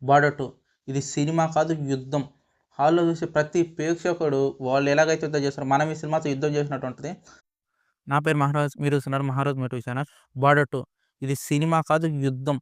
'Border 2' ఇది cinema కాదు యుద్ధం. హాల్‌లో చూసే ప్రతి ప్రేక్షకుడు వాళ్ళు ఎలాగైతే యుద్ధం చేస్తారో మనం ఈ సినిమాతో యుద్ధం చేసినట్టు ఉంటది. నా పేరు మహారాజ్. మీరు చూస్తున్నారు 'మహారాజ్ మోటివ్ ఛానల్'. 'బార్డర్ 2' ఇది సినిమా కాదు యుద్ధం.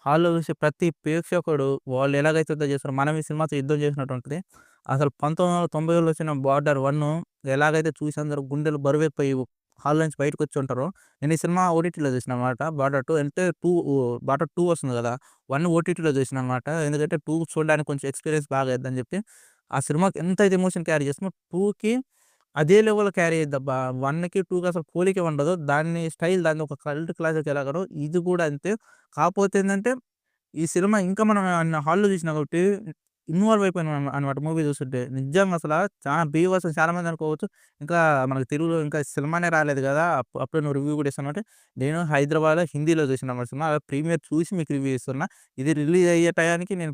హాల్‌లో చూసే ప్రతి ప్రేక్షకుడు వాళ్ళు ఎలాగైతే యుద్ధం చేస్తారో మనం ఈ సినిమాతో యుద్ధం చేసినట్టు ఉంటది. అసలు 1990లో వచ్చిన 'బార్డర్ 1' ఎలాగైతే చూసి అందరూ గుండెలు బరువెక్కిపోయి హాల్ నుంచి బయటకొచ్చి ఉంటారో, నేను ఈ సినిమా ఓటీటీలో చూసాననమాట 'బార్డర్ 2' అంటే 'బార్డర్ 2' వస్తుంది కదా! 1 ఓటీటీలో చూసాననమాట. ఎందుకంటే 2 చూడడానికి కొంచెం ఎక్స్‌పీరియన్స్ బాగా అయిద్దని చెప్పి. ఆ సినిమాకి ఎంతైతే ఎమోషన్ క్యారీ చేస్తుందో 2కి అదే లెవెల్‌లో క్యారీ అయిద్దబ్బా! 1కి, 2కి అసలు పోలికే ఉండదు. దాన్ని స్టైల్ దాన్ని ఒక కల్ట్ క్లాసిక్ ఎలాగానో ఇది కూడా అంతే. కాపోతే ఏందంటే ఈ సినిమా ఇంకా మనం హాల్‌లో చూసినా కాబట్టి ఇన్వాల్వ్ అయిపోయాను అనమాట మూవీ చూస్తుంటే. నిజంగా అసల చాలా బీభత్సం చాలా మంది అనుకోవచ్చు. ఇంకా మనకు తెలుగులో ఇంకా సినిమానే రాలేదు గదా! అప్పుడే నువ్వు రివ్యూ కూడా ఇస్తానంటే, నేను హైదరాబాద్‌లో హిందీలో చూసానన్నమాట సినిమా. ప్రీమియర్ చూసి మీకు రివ్యూ ఇస్తున్నా. ఇది రిలీజ్ అయ్యే టయానికి నేను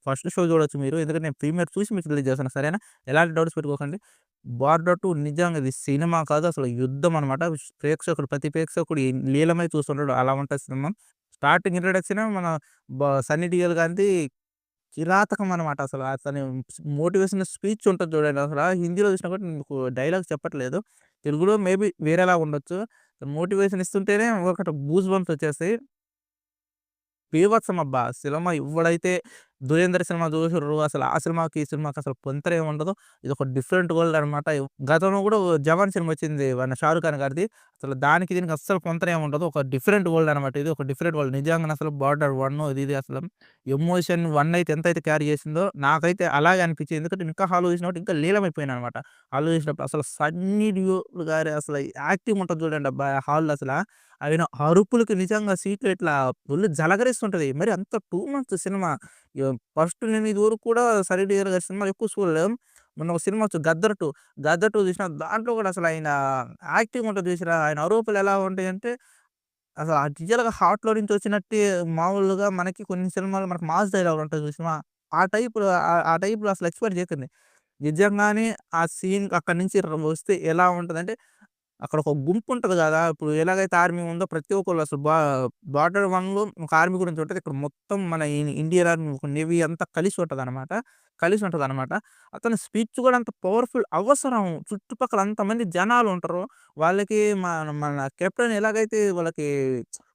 ఫస్ట్ షో చూడొచ్చు మీరు. ఎందుకంటే నేను ప్రీమియర్ చూసి మీకు రిలీజ్ చేస్తున్నా సరేనా? ఎలాంటి డౌట్స్ పెట్టుకోకండి. 'బార్డర్ 2' నిజంగా ఇది సినిమా కాదు అసలు యుద్ధం అనమాట. ప్రేక్షకుడు ప్రతి ప్రేక్షకుడు లీలమై చూస్తుంటాడు. అలా ఉంటది సినిమా. స్టార్టింగ్ ఇంట్రడక్షనే మన 'సన్నీ డియోల్' గారిది కిరాతకం అనమాట అసల. అతని మోటివేషనల్ స్పీచ్ ఉంటది చూడండి అసల. హిందీలో చూసినా కూడా మీకు డైలాగ్స్ చెప్పట్లేదు. తెలుగులో మేబీ వేరేలాగా ఉండొచ్చు. మోటివేషన్ ఇస్తుంటేనే ఒకటి గూస్ బంప్స్ వచ్చేస్తాయి. బీభత్సం అబ్బా! సినిమా ఎవ్వడైతే 'ధురేందర్' సినిమా చూసిర్రో అసలు ఆ సినిమాకి, ఈ సినిమాకి అసలు పొంతన ఏముండదు. ఇదొక డిఫరెంట్ వరల్డ్ అనమాట. గతంలో కూడా 'జవాన్' సినిమా వచ్చింది మన 'షారుఖ్ ఖాన్' గారిది. అసలు దానికి దీనికి అస్సలు పొంతన ఏముండదు. ఒక డిఫరెంట్ వరల్డ్ అనమాట. ఇది ఒక డిఫరెంట్ వరల్డ్. నిజంగానే అసలు 'బార్డర్ 1' ఇది అసలు ఎమోషన్ 1 అయితే ఎంతైతే క్యారీ చేసిందో నాకైతే అలాగే అనిపించింది. ఎందుకంటే ఇంకా హాల్‌లో చూసినప్పుడు ఇంకా లీలమైపోయాననమాట. హాల్‌లో చూసినప్పుడు అసలు 'సన్నీ డియోల్' గారి అసలు యాక్టింగ్ ఉంటది చూడండి అబ్బా! హాల్‌లో అసల. ఆయన అరుపులకి నిజంగా సీట్లు ఇట్లా ఒళ్ళు జలదరిస్తుంటది. మరి అంత టూ మచ్ సినిమా. ఫస్ట్ నేను ఇదివరకు కూడా 'సన్నీ డేర్' గారి సినిమాలు ఎక్కువ చూడలేదు. మొన్న ఒక సినిమా వచ్చి 'గద్దర్ 2', 'గద్దర్ 2' చూసినా దాంట్లో కూడా అసలు ఆయన యాక్టింగ్ ఉంటది చూసిర్రా? ఆయన అరుపులు ఎలా ఉంటాయంటే అసలు ఆ రియల్‌గా హార్ట్‌లో నుంచి వచ్చినట్టే మామూలుగా మనకి కొన్ని సినిమాలు మనకు మాస్ డైలాగులు ఉంటాయి చూసినవా? ఆ టైప్‌లో అసలు ఎక్స్‌పెక్ట్ చేయకండి. నిజంగానే ఆ సీన్ అక్కడి నుంచి వస్తే ఎలా ఉంటదంటే అక్కడ ఒక గుంపు ఉంటది గదా! ఇప్పుడు ఎలాగైతే ఆర్మీ ఉందో ప్రతి ఒక్కళ్ళు అసలు బార్డర్ 1లో ఒక ఆర్మీ గురించి ఉంటది. ఇక్కడ మొత్తం మన ఇండియన్ ఆర్మీ, ఒక నేవీ అంతా కలిసి ఉంటదనమాట. అతని స్పీచ్ గూడా అంత పవర్‌ఫుల్ అవసరం. చుట్టుపక్కల అంతమంది జనాలుంటరు. వాళ్ళకి మన కెప్టెన్ ఎలాగైతే వాళ్ళకి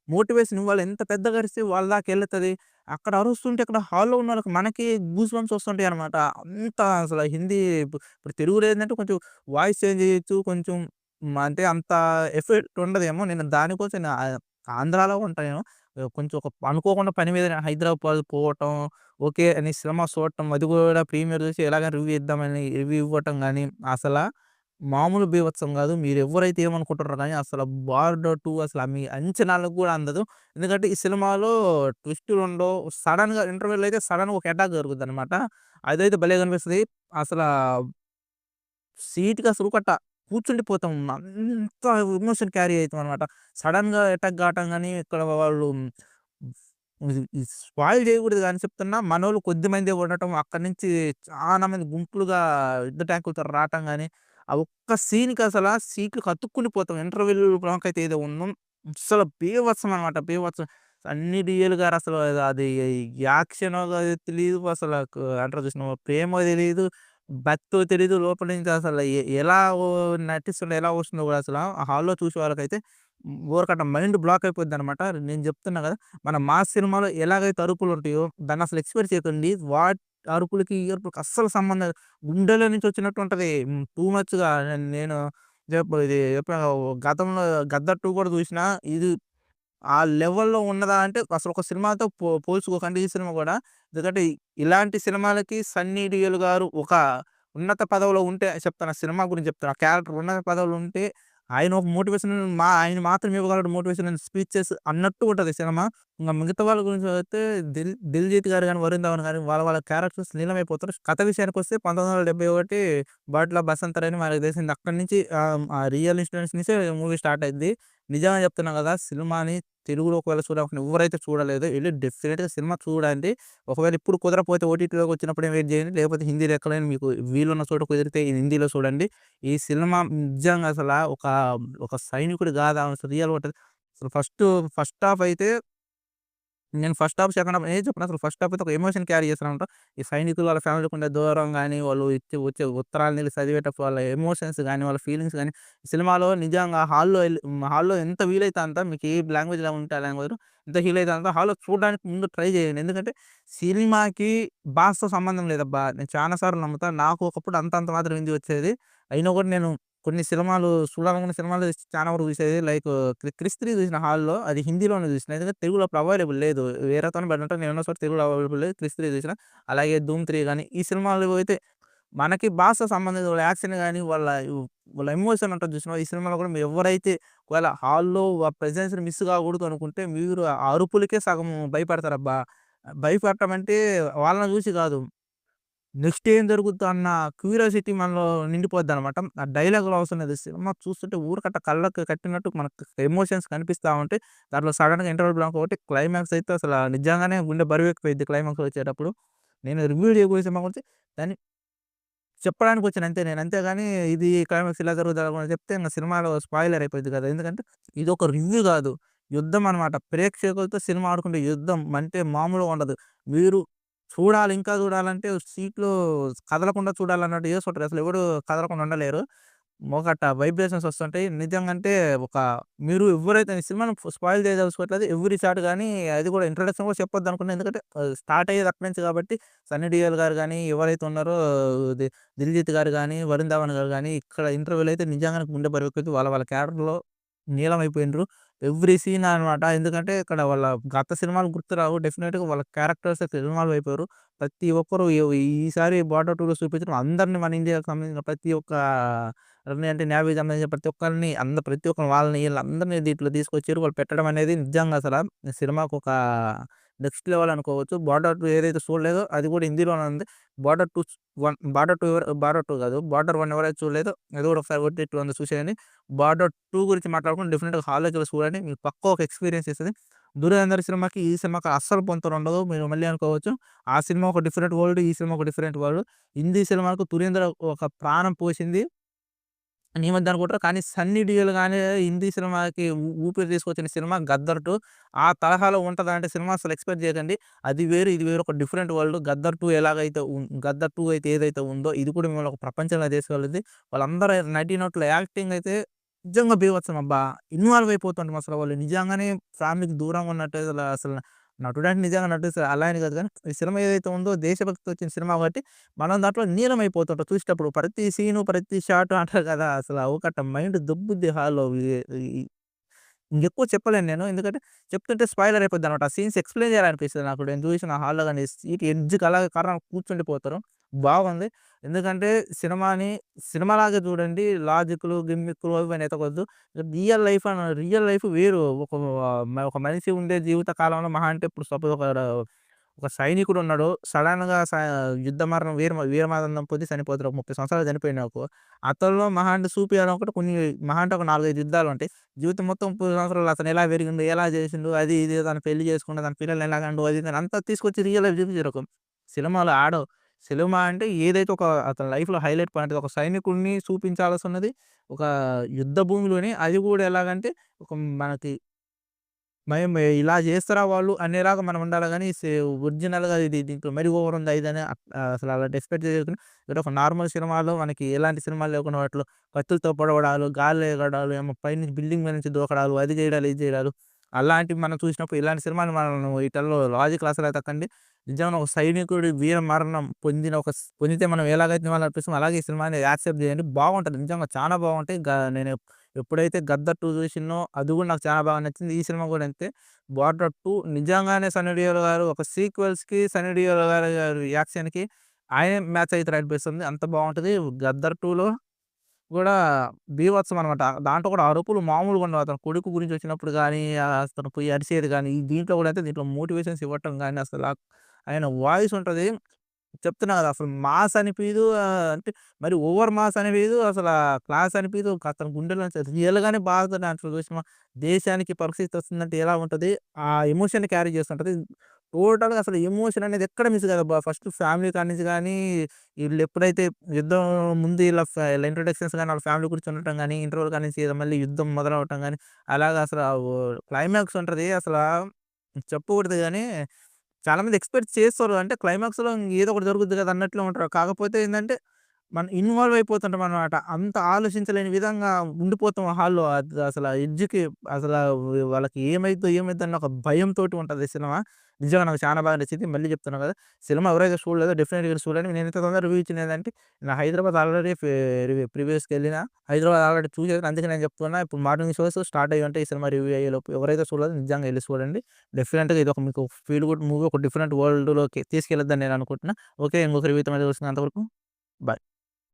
మోటివేషన్ ఇవ్వాలి. ఎంత పెద్దగా అరిస్తే వాళ్ళ దాకా ఎళ్తది. అక్కడ అరుస్తుంటే ఇక్కడ హాల్‌లో ఉన్నోళ్ళకి మనకి గూస్ బంప్స్ వస్తుంటాయనమాట. అంత అసలు హిందీ ఇప్పుడు తెలుగులో ఏందంటే కొంచెం వాయిస్ చేంజ్ చేయొచ్చు. కొంచెం అంటే అంత ఎఫెక్ట్ ఉండదేమో. నేను దానికోసం ఆంధ్రాలో ఉంటాను. కొంచెం ఒక అనుకోకుండా పని మీద హైదరాబాద్ పోవటం, ఓకే అని సినిమా చూడటం, అది కూడా ప్రీమియర్ చూసి ఎలాగైనా రివ్యూ ఇద్దామని రివ్యూ ఇవ్వటం గాని, మామూలు బీభత్సం గాదు. మీరెవ్వరైతే ఏమనుకుంటున్నారో గాని అసలు 'బార్డర్ 2' అసల మీ అంచనాలకు గూడా అందదు. ఎందుకంటే ఈ సినిమాలో ట్విస్టులుండవు. సడెన్‌గా ఇంటర్వెల్‌లో అయితే సడెన్‌గా ఒక అటాక్ జరుగుద్దనమాట. అదైతే భలే కనిపిస్తది. అసలా సీట్‌కి అసలు కూర్చుండిపోతాం. అంత ఎమోషన్ క్యారీ అయితామనమాట. సడెన్‌గా అటాక్ కావటం గాని, ఇక్కడ వాళ్ళు ఇది స్పాయిల్ చేయకూడదు గాని చెప్తున్నా. మనోళ్ళు కొద్దిమందే ఉండటం, అక్కడి నుంచి చానా మంది గుంపులుగా యుద్ధ ట్యాంకులతో రాటం గాని, ఆ ఒక్క సీన్‌కి అసల సీట్‌లకి అతుక్కుండిపోతాం. ఇంటర్వెల్ బ్లాక్ అయితే ఏదో ఉన్నాం. అస్సలు బీభత్సం అనమాట. బీభత్సం. సన్నీ డియోల్ గారు అసలు అది యాక్షనో గాదో తెలీదు. అంటారు చూసినావా ప్రేమో తెలీదు. భక్తో తెలీదు. లోపల నుంచి అసలు ఎలా నటిస్తుండో, ఎలా వస్తుందో కూడా అసల ఆ హాల్‌లో చూసే వాళ్ళకైతే ఊరకట్ట మైండ్ బ్లాక్ అయిపోద్దనమాట. నేను చెప్తున్నా కదా! మన మాస్ సినిమాలో ఎలాగైతే అరుపులుంటాయో దాన్ని అసలు ఎక్స్‌పెక్ట్ చేయకండి. అరుపులకి, ఈ అరుపులకి అస్సలు సంబంధం లేదు. గుండెలో నుంచి వచ్చినట్టు ఉంటది. టూ మచ్‌గా నేను ఇది చెప్పాను గతంలో 'గద్దర్ 2' కూడా చూసినా. ఇది ఆ లెవెల్‌లో ఉన్నదా అంటే అసలు ఒక సినిమాతో పోల్చుకోకండి ఈ సినిమా గూడా. ఎందుకంటే ఇలాంటి సినిమాలకి 'సన్నీ డియోల్' గారు ఒక ఉన్నత పదవిలో ఉంటే చెప్తాను. ఆ సినిమా గురించి చెప్తున్నా. ఆ క్యారెక్టర్ ఉన్నత పదవిలో ఉంటే ఆయన ఒక ఆయన మాత్రం ఇవ్వగలడు మోటివేషనల్ స్పీచెస్ అన్నట్టు ఉంటది సినిమా. ఇంగ మిగతా వాళ్ళ గురించి అయితే 'దిల్‌జీత్' గారు గాని, 'వరుణ్ ధవన్' గాని వాళ్ళ క్యారెక్టర్స్ లీనమైపోతారు. కథ విషయానికొస్తే 1971 'బాట్‌ల బసంతర్' అని మనకు తెలిసింది. అక్కడి నుంచి ఆ రియల్ ఇన్సిడెంట్స్ నుంచే మూవీ స్టార్ట్ అయిద్ది. నిజంగా చెప్తున్నా కదా! సినిమాని తెలుగులో ఒకవేళ చూడకుండా ఎవ్వరైతే చూడలేదో ఎళ్లి డెఫినిట్‌గా సినిమా చూడండి. ఒకవేళ ఇప్పుడు కుదరకపోతే ఓటీటీలోకి వచ్చినప్పుడే వెయిట్ చేయండి. లేకపోతే హిందీలో ఎక్కడైనా మీకు వీలున్న చోట కుదిరితే హిందీలో చూడండి. ఈ సినిమా నిజంగా ఒక సైనికుడి గాథ అసలు రియల్‌గా ఉంటది. అసలు ఫస్ట్ హాఫ్ అయితే నేను ఫస్ట్ హాఫ్, సెకండ్ హాఫ్ ఏది చెప్పను అసలు ఫస్ట్ హాఫ్ అయితే ఒక ఎమోషన్ క్యారీ చేస్తారనమాట. ఈ సైనికులు వాళ్ళ ఫ్యామిలీకి ఉండే దూరం గాని, వాళ్ళు ఇచ్చే వచ్చే ఉత్తరాలనెళ్ళి చదివేటప్పుడు వాళ్ళ ఎమోషన్స్ గాని, వాళ్ళ ఫీలింగ్స్ గాని, సినిమాలో నిజంగా హాల్‌లో ఎంత వీలైతే అంత మీకు ఏ లాంగ్వేజ్‌లో ఉంటే ఆ లాంగ్వేజ్‌లో ఎంత వీలైతే అంత హాల్‌లో చూడడానికి ముందు ట్రై చేయండి. ఎందుకంటే సినిమాకి భాషతో సంబంధం లేదబ్బా! నేను చానా సార్లు నమ్ముతా. నాకు ఒకప్పుడు అంతంత మాత్రం హిందీ వచ్చేది. అయినా కూడా నేను కొన్ని సినిమాలు చూడాలనుకున్న సినిమాలు చాలా వరకు చూసేది. లైక్ 'క్రిస్ 3' చూసిన హాల్‌లో. అది హిందీలోనే చూసిన. ఎందుకంటే తెలుగులో అప్పుడు అవైలబుల్ లేదు. వేరేతోని పడినట్టు నేనున్న చోట తెలుగులో అవైలబుల్ లేదు. 'క్రిస్ 3' చూసిన. అలాగే 'ధూమ్ 3' గాని, ఈ సినిమాలు అయితే మనకి భాష సంబంధం వాళ్ళ యాక్షన్ గాని, వాళ్ళ ఎమోషన్ ఉంటది చూసినావా? ఈ సినిమాలో కూడా మీరు ఎవరైతే ఒకవేళ హాల్‌లో ఆ ప్రెజెన్స్‌ని మిస్ కాకూడదు అనుకుంటే మీరు ఆ అరుపులకే సగం భయపడతారబ్బా! భయపడటం అంటే వాళ్ళని చూసి కాదు. నెక్స్ట్ ఏం జరుగుద్దా అన్న క్యూరియాసిటీ మనలో నిండిపోద్దనమాట. ఆ డైలాగులు అవసరం లేదు. సినిమా చూస్తుంటే ఊరకట్ట కళ్ళకి కట్టినట్టు మనకు ఎమోషన్స్ కనిపిస్తా ఉంటాయి. దాంట్లో సడెన్‌గా ఇంటర్వల్ బ్లాక్ ఒకటి క్లైమాక్స్ అయితే అసల నిజంగానే గుండె బరువెక్కిపోయిద్ది క్లైమాక్స్ వచ్చేటప్పుడు. నేను రివ్యూ చేయబోయే సినిమా గురించి దాన్ని చెప్పడానికొచ్చాను అంతే నేను. అంతేగాని ఇది క్లైమాక్స్ ఇలా జరుగుతది అలా చెప్తే ఇంక సినిమాలో స్పాయిలర్ అయిపోద్ది కదా! ఎందుకంటే ఇదొక రివ్యూ గాదు. యుద్ధం అనమాట. ప్రేక్షకులతో సినిమా ఆడుకుంటే యుద్ధం అంటే మామూలుగా ఉండదు. మీరు చూడాలి ఇంకా చూడాలంటే సీట్‌లో కదలకుండా చూడాలన్నట్టు చేసుంటారు. అసలు ఎవడు కదలకుండా ఉండలేరు. మోకట వైబ్రేషన్స్ వస్తుంటాయి. నిజంగంటే ఒక మీరు ఎవ్వరైతే ఈ సినిమాను స్పాయిల్ చేయదలుచుకోవట్లేదు. ఎవ్రి షాట్ గాని అది కూడా ఇంట్రడక్షన్ కూడా చెప్పొద్దనుకున్నా. ఎందుకంటే స్టార్ట్ అయ్యేది అక్కడి నుంచి కాబట్టి సన్నీ డీయోల్ గారు గాని, ఎవరైతే ఉన్నారో ది 'దిల్‌జీత్' గారు గాని, 'వరుణ్ ధావన్' గారు గాని ఇక్కడ ఇంటర్వ్యూలో అయితే నిజంగానే గుండె బరువెక్కుద్ది. వాళ్ళ క్యారెక్టర్‌లో లీలమైపోయిండ్రు. ఎవ్రి సీన్ అనమాట. ఎందుకంటే ఇక్కడ వాళ్ళ గత సినిమాలు గుర్తురావు. డెఫినిట్‌గా వాళ్ళ క్యారెక్టర్స్ అయితే ఇన్వాల్వ్ అయిపోయారు. ప్రతి ఒక్కరు ఈసారి 'బార్డర్ 2'లో చూపించడం అందరిని మన ఇండియాకి సంబంధించిన ప్రతి ఒక్క అంటే నేవీకి సంబంధించిన ప్రతి ఒక్కరిని ప్రతి ఒక్కరిని వాళ్ళని ఈళ్ళందరిని దీంట్లో తీసుకొచ్చారు. వాళ్ళు పెట్టడం అనేది నిజంగా అసల సినిమాకు ఒక నెక్స్ట్ లెవెల్ అనుకోవచ్చు. 'బార్డర్ 2' ఏదైతే చూడలేదో అది కూడా హిందీలోనే ఉంది. 'బార్డర్ 2' 'బార్డర్ 2' కాదు. 'బార్డర్ 1' ఎవరైతే చూడలేదో అది కూడా ఒకసారి ఓటీటీలో ఉంది చూసేయండి. 'బార్డర్ 2' గురించి మాట్లాడుకుంటే డెఫినిట్‌గా హాల్‌లో చూడండి. మీకు పక్కా ఒక ఎక్స్‌పీరియన్స్ ఇస్తది. 'ధురేందర్' సినిమాకి, ఈ సినిమాకి అస్సలు పొంతనుండదు. మీరు మళ్ళీ అనుకోవచ్చు. ఆ సినిమా ఒక డిఫరెంట్ వరల్డ్. ఈ సినిమా ఒక డిఫరెంట్ వరల్డ్. హిందీ సినిమాకు 'ధురేందర్' ఒక ప్రాణం పోసింది. ఈ మధ్య అనుకుంటారు. కానీ 'సన్నీ డియోల్' గాని హిందీ సినిమాకి ఊపిరి తీసుకొచ్చిన సినిమా 'గద్దర్ 2' ఆ తరహాలో ఉంటదా అంటే సినిమా అసలు ఎక్స్‌పెక్ట్ చేయకండి. అది వేరు, ఇది వేరు ఒక డిఫరెంట్ వరల్డ్. 'గద్దర్ 2' ఎలాగైతే 'గద్దర్ 2' అయితే ఏదైతే ఉందో ఇది కూడా మిమ్మల్ని ఒక ప్రపంచంలో తీసుకెళ్ళిద్ది. వాళ్ళందరూ నటీనటుల యాక్టింగ్ అయితే నిజంగా బీభత్సం అబ్బా! ఇన్వాల్వ్ అయిపోతుంటాం అసలు వాళ్ళు నిజంగానే ఫ్యామిలీకి దూరంగా ఉన్నట్టు అసలు నటుడంటే నిజంగా నటిస్తారు. అలా అని కాదు గానీ ఈ సినిమా ఏదైతే ఉందో దేశభక్తితో వచ్చిన సినిమా కాబట్టి మనం దాంట్లో లీనమైపోతుంటాం చూసేటప్పుడు. ప్రతి సీను, ప్రతి షాటు అంటారు కదా! అసలు ఒకట మైండ్ దొబ్బుద్ది హాల్‌లో. ఈ ఇంకెక్కువ చెప్పలేను నేను. ఎందుకంటే చెప్తుంటే స్పాయిలర్ అయిపోద్దనమాట. ఆ సీన్స్ ఎక్స్‌ప్లెయిన్ చేయాలనిపిస్తది నాకు. నేను చూసిన హాల్‌లో గాని సీట్ ఎడ్జ్‌కి అలాగే కర్రన కూర్చుండిపోతారు. బాగుంది. ఎందుకంటే సినిమాని సినిమాలాగే చూడండి. లాజిక్‌లు, గిమ్మిక్‌లు అవి ఇవన్నీ ఎతకొద్దు. రియల్ లైఫ్ వేరు. ఒక మనిషి ఉండే జీవిత కాలంలో మహా అంటే ఇప్పుడు సపోజ్ ఒక సైనికుడున్నాడు. సడెన్‌గా యుద్ధ మరణం వీరమరణం పొంది చనిపోతాడు. ఒక 30 సంవత్సరాలు చనిపోయినాకో, అతనిలో మహా అంటే చూపియాలనుకుంటే మహా అంటే ఒక 4, 5 యుద్ధాలుంటాయి. జీవితం మొత్తం 30 సంవత్సరాలు అతను ఎలా పెరిగిండు, ఎలా చేసిండు, అది ఇది తను పెళ్లి చేసుకుండు, తన పిల్లల్ని ఎలా కండు అది ఇది అని అంతా తీసుకొచ్చి రియల్ లైఫ్ చూపించారు. సినిమాలో ఆడవు. సినిమా అంటే ఏదైతే అతని లైఫ్‌లో హైలైట్ పాయింట్ ఒక సైనికుడిని చూపించాల్సున్నది ఒక యుద్ధ భూమిలోనే అది కూడా ఎలాగంటే ఒక మనకి ఇలా జేస్తారా వాళ్ళు అనేలాగా మనం ఉండాలి గానీ, ఒరిజినల్‌గా దీంట్లో మరీ ఓవర్ ఉందా ఇదని అసలు అలాంటి ఎక్స్‌పెక్ట్ చేయకుని ఏదో ఒక నార్మల్ సినిమాలో మనకి ఎలాంటి సినిమాలు లేకుండా వాటిలో కత్తులతో పొడవడాలు, గాల్లో ఎగరడాలు, ఏమో పైనుంచి బిల్డింగ్ మీద నుంచి దూకడాలు, అది జేయడాలు, ఇది జేయడాలు అలాంటివి మనం చూసినప్పుడు ఇలాంటి సినిమాలు మనం వీటిల్లో లాజిక్‌లు అసలు ఎతకండి. నిజంగా ఒక సైనికుడి వీర మరణం పొందితే మనం ఎలాగైతే నివాళులర్పిస్తామో అలాగే ఈ సినిమాని యాక్సెప్ట్ జేయండి. బాగుంటది. నిజంగా చానా బాగుంటాయి. నేను ఎప్పుడైతే 'గద్దర్ 2' చూసినో అది కూడా నాకు చాలా బాగా నచ్చింది. ఈ సినిమా కూడా అంతే. 'బార్డర్ 2' నిజంగానే సన్నీ డియోల్ గారు ఒక సీక్వెల్స్‌కి సన్నీ డియోల్ గారి యాక్షన్‌కి ఆయనే మ్యాచ్ అయితారు అనిపిస్తుంది. అంత బావుంటది. 'గద్దర్ 2'లో కూడా బీభత్సం అనమాట. దాంట్లో కూడా అరుపులు మామూలుగా ఉండవు. అతని కొడుకు గురించి వచ్చినప్పుడు గాని, అతను పోయి అరిసేది గాని, దీంట్లో కూడా అయితే దీంట్లో మోటివేషన్స్ ఇవ్వటం గాని, అసల ఆయన వాయిస్ ఉంటది. చెప్తున్నా కదా! అసలు మాస్ అనిపియదు. అంటే మరి ఓవర్ మాస్ అనిపియదు. క్లాస్ అనిపియదు. అతని గుండెలో నుంచి రియల్‌గానే బాధతోని అసలు చూసినవా దేశానికి పరిస్థితి వస్తుందంటే ఎలా ఉంటది? ఆ ఎమోషన్‌ని క్యారీ చేస్తుంటది. టోటల్‌గా అసలు ఎమోషన్ అనేది ఎక్కడ మిస్ కాదబ్బా! ఫస్ట్ ఫ్యామిలీ కాడ నుంచి గాని, ఈళ్ళెప్పుడైతే యుద్ధం ముందు ఈళ్ళ ఇంట్రొడక్షన్స్ గాని, వాళ్ళ ఫ్యామిలీ గురించి ఉండటం గాని, ఇంటర్వల్ కాడ నుంచి మళ్ళీ యుద్ధం మొదలవ్వటం గాని, అలాగా క్లైమాక్స్ ఉంటది. చెప్పకూడదు గానీ, చాలామంది ఎక్స్‌పెక్ట్ చేస్తారు. అంటే క్లైమాక్స్‌లో ఏదో ఒకటి జరుగుద్ది కదా! అన్నట్లు ఉంటారు. కాకపోతే ఏందంటే, మనం ఇన్వాల్వ్ అయిపోతుంటామనమాట. అంత ఆలోచించలేని విధంగా ఉండిపోతాం హాల్‌లో. అది అసల ఎడ్జ్‌కి అసల వాళ్ళకి ఏమైద్దో, ఏమైద్దో అన్న ఒక భయంతోటి ఉంటది సినిమా. నిజంగా నాకు చాలా బాగా నచ్చింది. మళ్ళీ చెప్తున్నా కదా! సినిమా ఎవరైతే చూడలేదో డెఫినెట్‌గా ఎళ్లి చూడండి. నేనింత తొందరగా రివ్యూ ఇచ్చిందేందంటే, నా హైదరాబాద్ ఆల్రెడీ ప్రీవియస్‌గా హైదరాబాద్ ఆల్రెడీ చూసేసాను. అందుకే నేను చెప్తున్నా. ఇప్పుడు మార్నింగ్ షోస్ స్టార్ట్ అయ్యి ఉంటాయి. ఈ సినిమా రివ్యూ అయ్యేలోపు. ఎవరైతే చూడలేదో నిజంగా ఎళ్లి చూడండి. డెఫినెట్‌గా ఇదొక మీకు ఫీల్ గుడ్ మూవీ. ఒక డిఫరెంట్ వరల్డ్‌లోకి తీసుకెళ్ళిద్దని నేను అనుకుంటున్నా. ఓకే. ఇంకొక రివ్యూతో మళ్ళీ కలుసుకుందాం. అంతవరకు బాయ్.